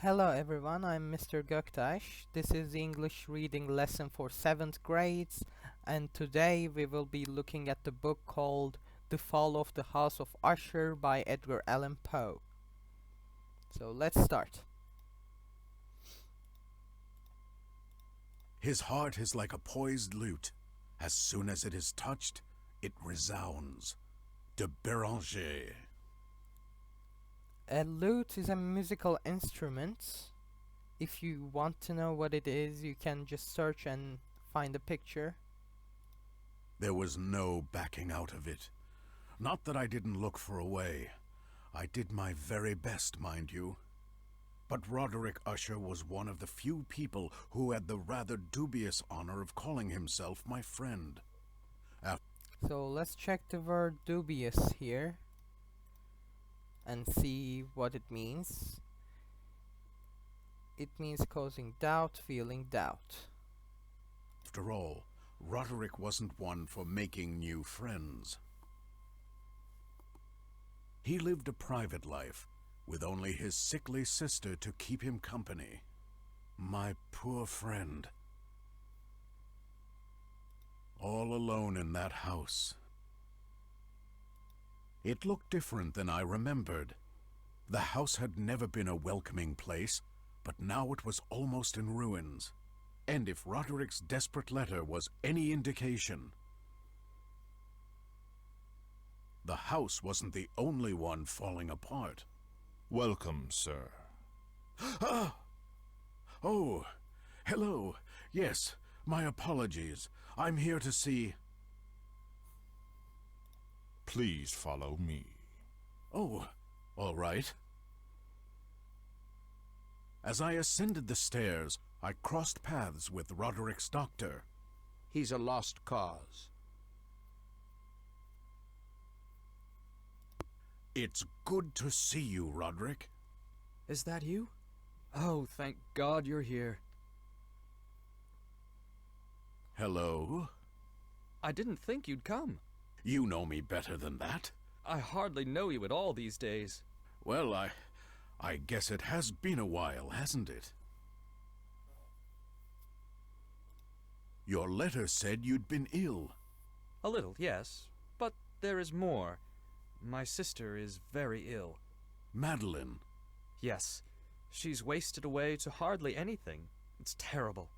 Hello everyone, I'm Mr. Göktaş. This is the English reading lesson for 7th grades, and today we will be looking at the book called The Fall of the House of Usher by Edgar Allan Poe. So let's start. His heart is like a poised lute. As soon as it is touched, it resounds. De Béranger. A lute is a musical instrument. If you want to know what it is, you can just search and find a picture. There was no backing out of it. Not that I didn't look for a way. I did my very best, mind you. But Roderick Usher was one of the few people who had the rather dubious honor of calling himself my friend. So let's check the word dubious here and see what it means. It means causing doubt, feeling doubt. After all, Roderick wasn't one for making new friends. He lived a private life, with only his sickly sister to keep him company. My poor friend. All alone in that house. It looked different than I remembered. The house had never been a welcoming place, but now it was almost in ruins. And if Roderick's desperate letter was any indication, the house wasn't the only one falling apart. Welcome, sir. Ah! Oh, hello. Yes, my apologies. I'm here to see... Please follow me. Oh, all right. As I ascended the stairs, I crossed paths with Roderick's doctor. He's a lost cause. It's good to see you, Roderick. Is that you? Oh, thank God you're here. Hello? I didn't think you'd come. You know me better than that. I hardly know you at all these days. Well, I guess it has been a while, hasn't it? Your letter said you'd been ill. A little, yes. But there is more. My sister is very ill. Madeline. Yes. She's wasted away to hardly anything. It's terrible.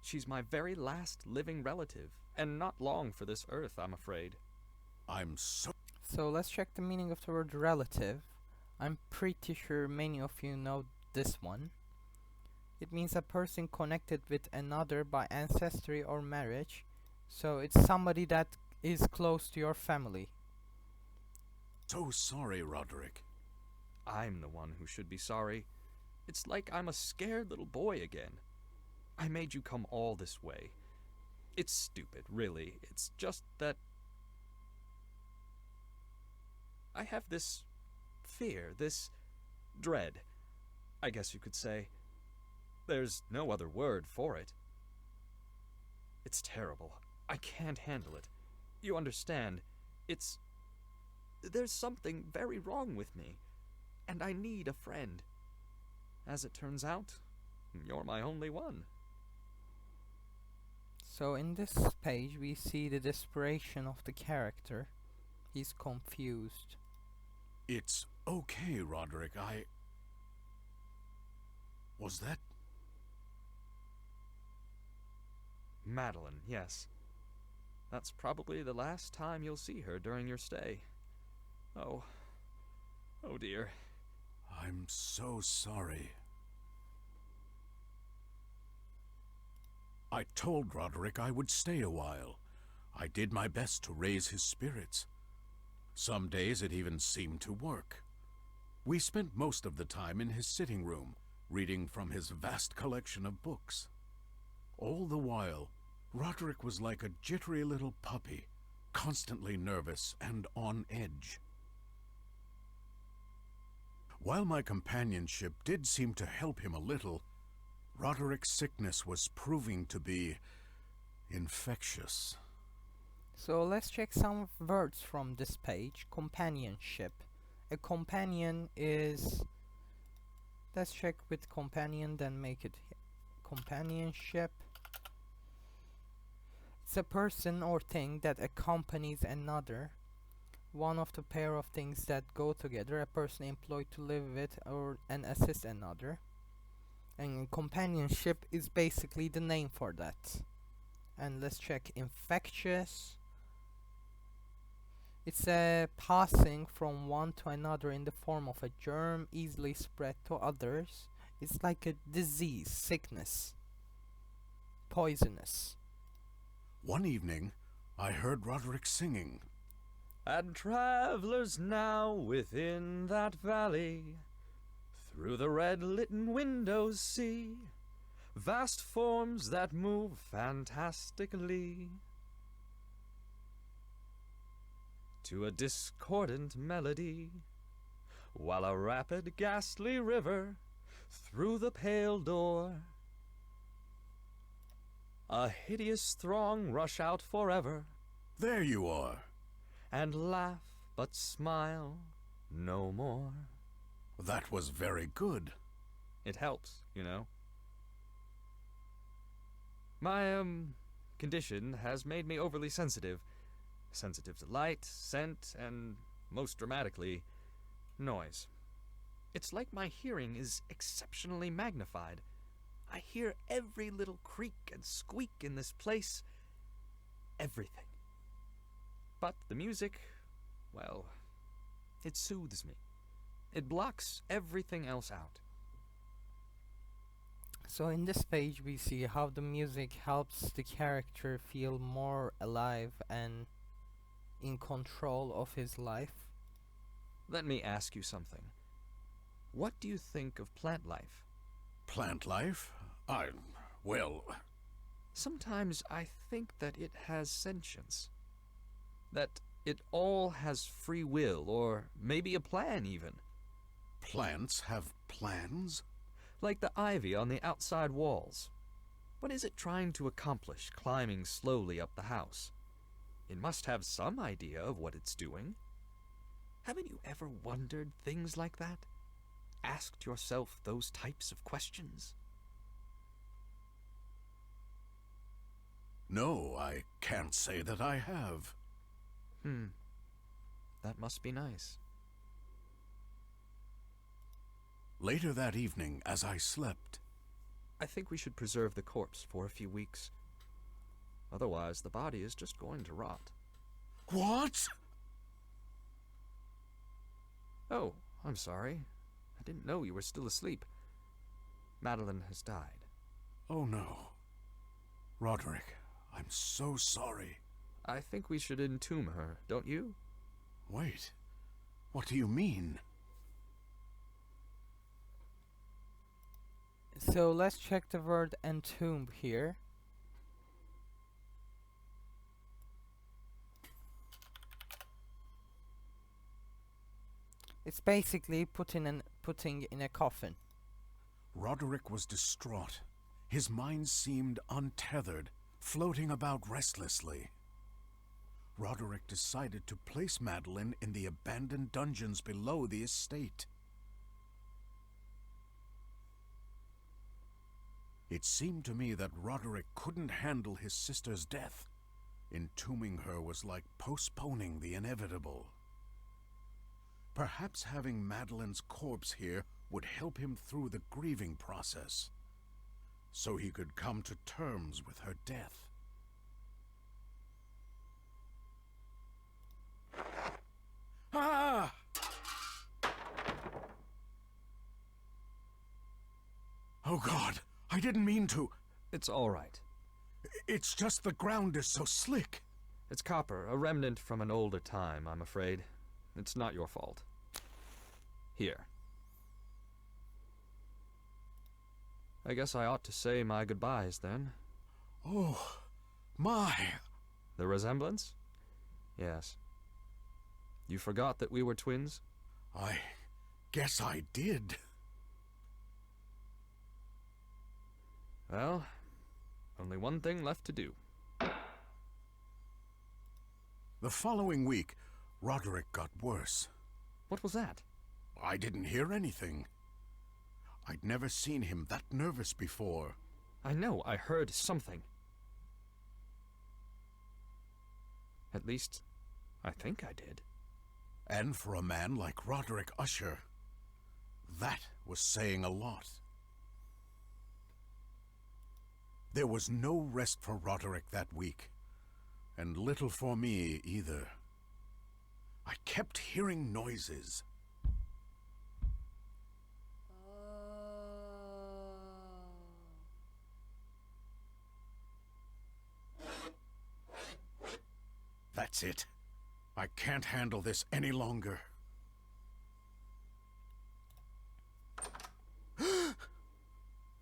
She's my very last living relative, and not long for this earth, I'm afraid. I'm so... So let's check the meaning of the word relative. I'm pretty sure many of you know this one. It means a person connected with another by ancestry or marriage. So it's somebody that is close to your family. so sorry, Roderick. I'm the one who should be sorry. It's like I'm a scared little boy again. I made you come all this way. It's stupid, really. It's just that I have this fear, this dread, I guess you could say. There's no other word for it. It's terrible. I can't handle it. You understand, there's something very wrong with me, and I need a friend. As it turns out, you're my only one. So in this page we see the desperation of the character. He's confused. It's okay, Roderick. Was that... Madeline, yes. That's probably the last time you'll see her during your stay. Oh dear. I'm so sorry. I told Roderick I would stay a while. I did my best to raise his spirits. Some days it even seemed to work. We spent most of the time in his sitting room, reading from his vast collection of books. All the while, Roderick was like a jittery little puppy, constantly nervous and on edge. While my companionship did seem to help him a little, Roderick's sickness was proving to be infectious. So let's check some words from this page. Companionship. A companion is Let's check with companion, then make it companionship. It's a person or thing that accompanies another. One of the pair of things that go together, a person employed to live with or and assist another. And companionship is basically the name for that. And let's check infectious. It's a passing from one to another in the form of a germ, easily spread to others. It's like a disease, sickness, poisonous. One evening, I heard Roderick singing. And travelers now within that valley, through the red-litten windows see vast forms that move fantastically to a discordant melody, while a rapid, ghastly river through the pale door, a hideous throng rush out forever, There you are. and laugh but smile no more. That was very good. It helps, you know. My, condition has made me overly sensitive. Sensitive to light, scent, and, most dramatically, noise. It's like my hearing is exceptionally magnified. I hear every little creak and squeak in this place. Everything. But the music, well, it soothes me. It blocks everything else out. So in this page we see how the music helps the character feel more alive and in control of his life. Let me ask you something. What do you think of plant life? Plant life? Well, Sometimes I think that it has sentience. That it all has free will, or maybe a plan even. plants have plans? Like the ivy on the outside walls. What is it trying to accomplish climbing slowly up the house? It must have some idea of what it's doing. Haven't you ever wondered things like that? Asked yourself those types of questions? No, I can't say that I have. That must be nice. Later that evening, as I slept, I think we should preserve the corpse for a few weeks. Otherwise, the body is just going to rot. What? Oh, I'm sorry. I didn't know you were still asleep. Madeline has died. Oh no. Roderick, I'm so sorry. I think we should entomb her, don't you? Wait, what do you mean? So let's check the word entomb here. It's basically putting in a coffin. Roderick was distraught. His mind seemed untethered, floating about restlessly. Roderick decided to place Madeline in the abandoned dungeons below the estate. It seemed to me that Roderick couldn't handle his sister's death. Entombing her was like postponing the inevitable. Perhaps having Madeline's corpse here would help him through the grieving process, so he could come to terms with her death. Ah! Oh God, I didn't mean to. It's all right. It's just the ground is so slick. It's copper, a remnant from an older time, I'm afraid. It's not your fault. Here. I guess I ought to say my goodbyes, then. Oh, my. The resemblance? Yes. You forgot that we were twins? I guess I did. Well, only one thing left to do. The following week, Roderick got worse. What was that? I didn't hear anything. I'd never seen him that nervous before. I know I heard something. At least, I think I did. And for a man like Roderick Usher, that was saying a lot. There was no rest for Roderick that week, and little for me either. I kept hearing noises. That's it. I can't handle this any longer.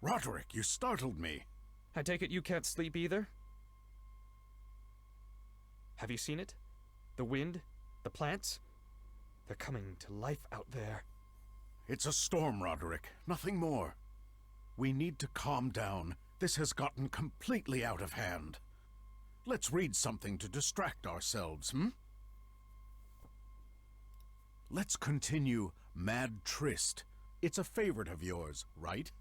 Roderick, you startled me. I take it you can't sleep either? Have you seen it? The wind? The plants? They're coming to life out there. It's a storm, Roderick. Nothing more. We need to calm down. This has gotten completely out of hand. Let's read something to distract ourselves, Let's continue Mad Tryst. It's a favorite of yours, right?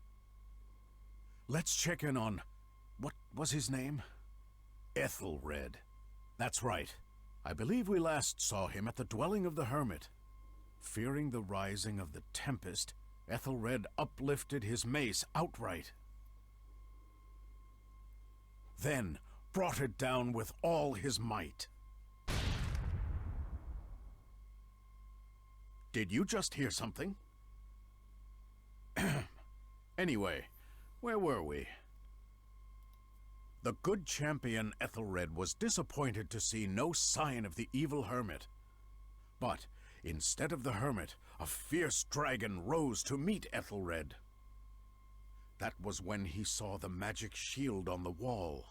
Let's check in on... what was his name? Ethelred. That's right. I believe we last saw him at the dwelling of the hermit. Fearing the rising of the tempest, Ethelred uplifted his mace outright. Then brought it down with all his might. Did you just hear something? Anyway, where were we? The good champion Ethelred was disappointed to see no sign of the evil hermit. But instead of the hermit, a fierce dragon rose to meet Ethelred. That was when he saw the magic shield on the wall.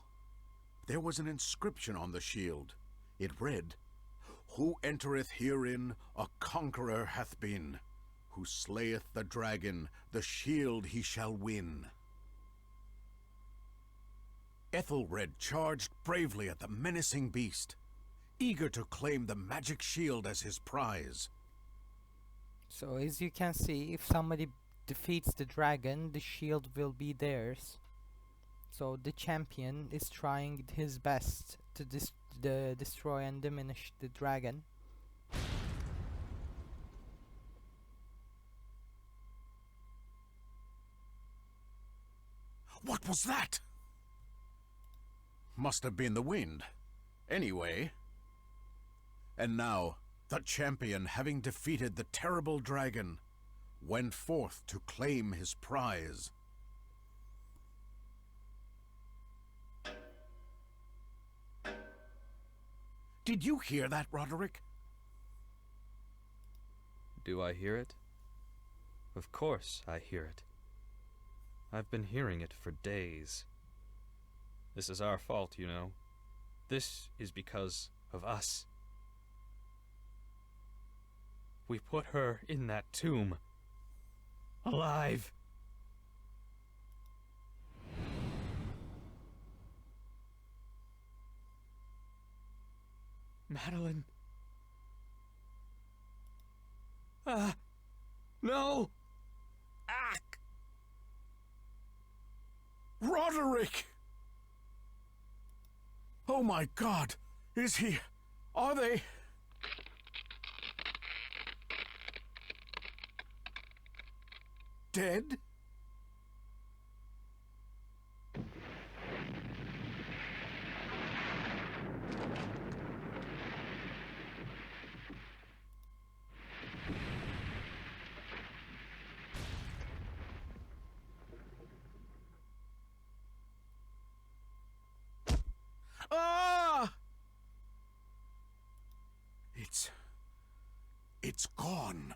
There was an inscription on the shield. It read, "Who entereth herein, a conqueror hath been. Who slayeth the dragon, the shield he shall win." Ethelred charged bravely at the menacing beast, eager to claim the magic shield as his prize. So as you can see, if somebody defeats the dragon, the shield will be theirs. So the champion is trying his best to destroy and diminish the dragon. What was that? Must have been the wind. Anyway. And now, the champion, having defeated the terrible dragon, went forth to claim his prize. Did you hear that, Roderick? Do I hear it? Of course I hear it. I've been hearing it for days. This is our fault, you know. This is because of us. We put her in that tomb. Alive. Madeline. No! Ah! Roderick! Oh my God! Is he... are they... dead? Ah! It's gone.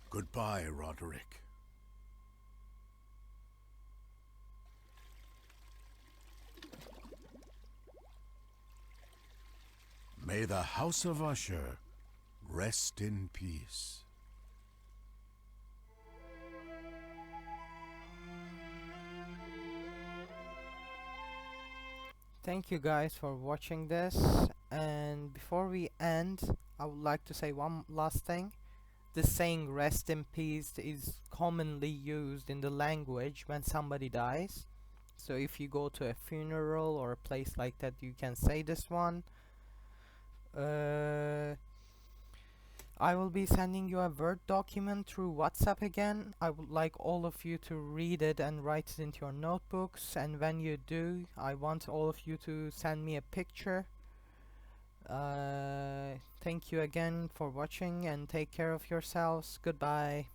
Goodbye, Roderick. May the House of Usher rest in peace. Thank you guys for watching this, and before we end, I would like to say one last thing. The saying rest in peace is commonly used in the language when somebody dies. So if you go to a funeral or a place like that, you can say this one. I will be sending you a Word document through WhatsApp again. I would like all of you to read it and write it into your notebooks, and when you do, I want all of you to send me a picture. Thank you again for watching, and take care of yourselves. Goodbye.